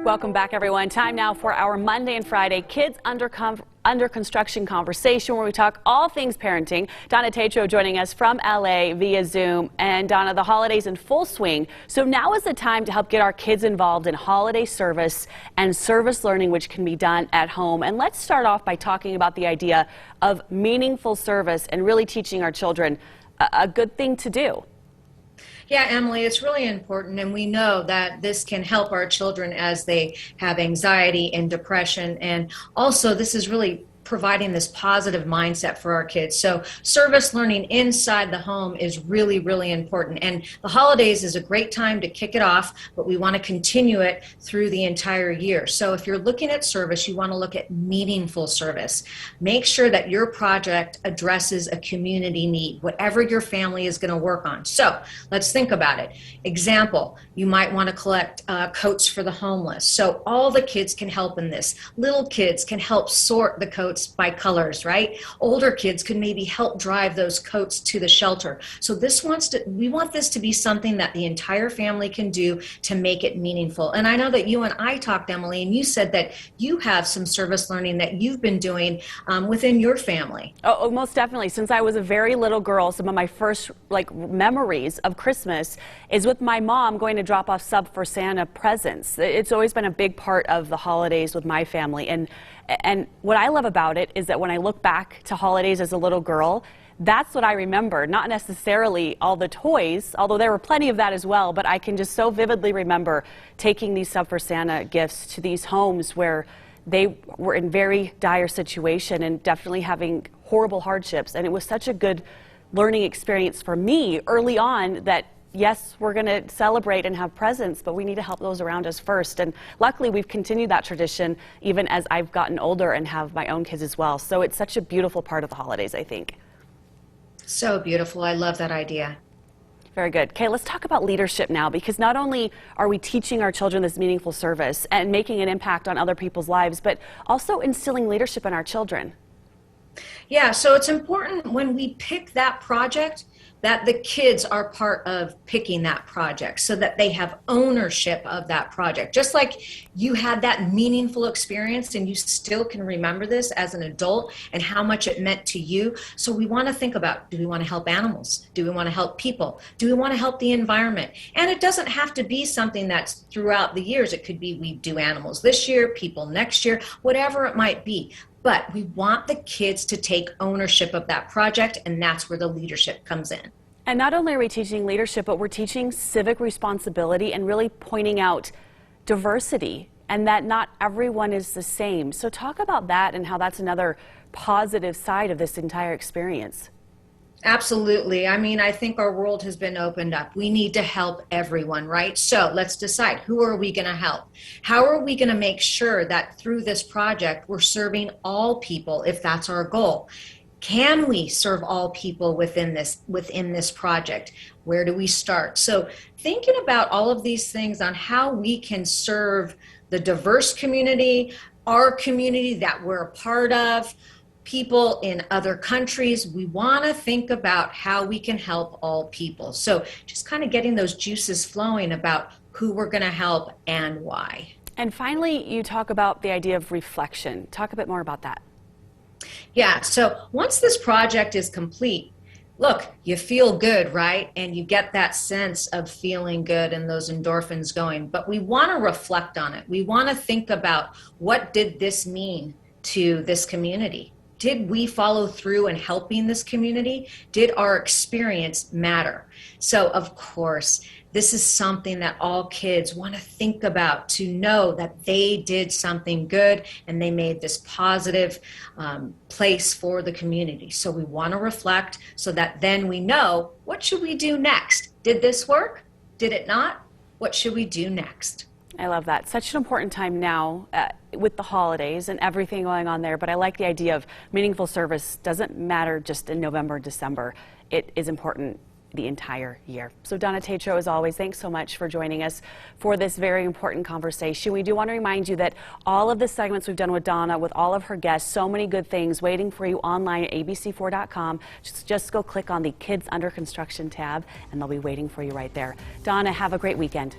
Welcome back, everyone. Time now for our Monday and Friday Kids Under Construction conversation, where we talk all things parenting. Donna Tatro joining us from LA via Zoom. And Donna, the holidays in full swing. So now is the time to help get our kids involved in holiday service and service learning, which can be done at home. And let's start off by talking about the idea of meaningful service and really teaching our children a good thing to do. Yeah, Emily, it's really important, and we know that this can help our children as they have anxiety and depression, and also this is really providing this positive mindset for our kids. So service learning inside the home is really, really important. And the holidays is a great time to kick it off, but we want to continue it through the entire year. So if you're looking at service, you want to look at meaningful service. Make sure that your project addresses a community need, whatever your family is going to work on. So let's think about it. Example, you might want to collect coats for the homeless. So all the kids can help in this. Little kids can help sort the coats by colors, right? Older kids could maybe help drive those coats to the shelter. So we want this to be something that the entire family can do to make it meaningful. And I know that you and I talked, Emily, and you said that you have some service learning that you've been doing within your family. Oh, most definitely. Since I was a very little girl, some of my first memories of Christmas is with my mom going to drop off Sub for Santa presents. It's always been a big part of the holidays with my family. And what I love about it is that when I look back to holidays as a little girl, that's what I remember. Not necessarily all the toys, although there were plenty of that as well, but I can just so vividly remember taking these Sub for Santa gifts to these homes where they were in very dire situation and definitely having horrible hardships. And it was such a good learning experience for me early on that yes, we're going to celebrate and have presents, but we need to help those around us first. And luckily, we've continued that tradition even as I've gotten older and have my own kids as well. So it's such a beautiful part of the holidays, I think. So beautiful. I love that idea. Very good. Okay, let's talk about leadership now, because not only are we teaching our children this meaningful service and making an impact on other people's lives, but also instilling leadership in our children. Yeah, so it's important when we pick that project that the kids are part of picking that project so that they have ownership of that project. Just like you had that meaningful experience and you still can remember this as an adult and how much it meant to you. So we want to think about, do we want to help animals? Do we want to help people? Do we want to help the environment? And it doesn't have to be something that's throughout the years. It could be we do animals this year, people next year, whatever it might be. But we want the kids to take ownership of that project, and that's where the leadership comes in. And not only are we teaching leadership, but we're teaching civic responsibility and really pointing out diversity and that not everyone is the same. So talk about that and how that's another positive side of this entire experience. Absolutely. I mean, I think our world has been opened up. We need to help everyone, right? So let's decide, who are we going to help? How are we going to make sure that through this project, we're serving all people if that's our goal? Can we serve all people within this project? Where do we start? So thinking about all of these things on how we can serve the diverse community, our community that we're a part of, people in other countries, we want to think about how we can help all people. So just kind of getting those juices flowing about who we're going to help and why. And finally, you talk about the idea of reflection. Talk a bit more about that. Yeah, so once this project is complete, look, you feel good, right? And you get that sense of feeling good and those endorphins going. But we want to reflect on it. We want to think about, what did this mean to this community? Did we follow through in helping this community? Did our experience matter? So, of course, this is something that all kids want to think about, to know that they did something good and they made this positive place for the community. So we want to reflect so that then we know, what should we do next? Did this work? Did it not? What should we do next? I love that. Such an important time now with the holidays and everything going on there. But I like the idea of meaningful service doesn't matter just in November, December. It is important the entire year. So Donna Tatro, as always, thanks so much for joining us for this very important conversation. We do want to remind you that all of the segments we've done with Donna, with all of her guests, so many good things waiting for you online at abc4.com. Just go click on the Kids Under Construction tab and they'll be waiting for you right there. Donna, have a great weekend.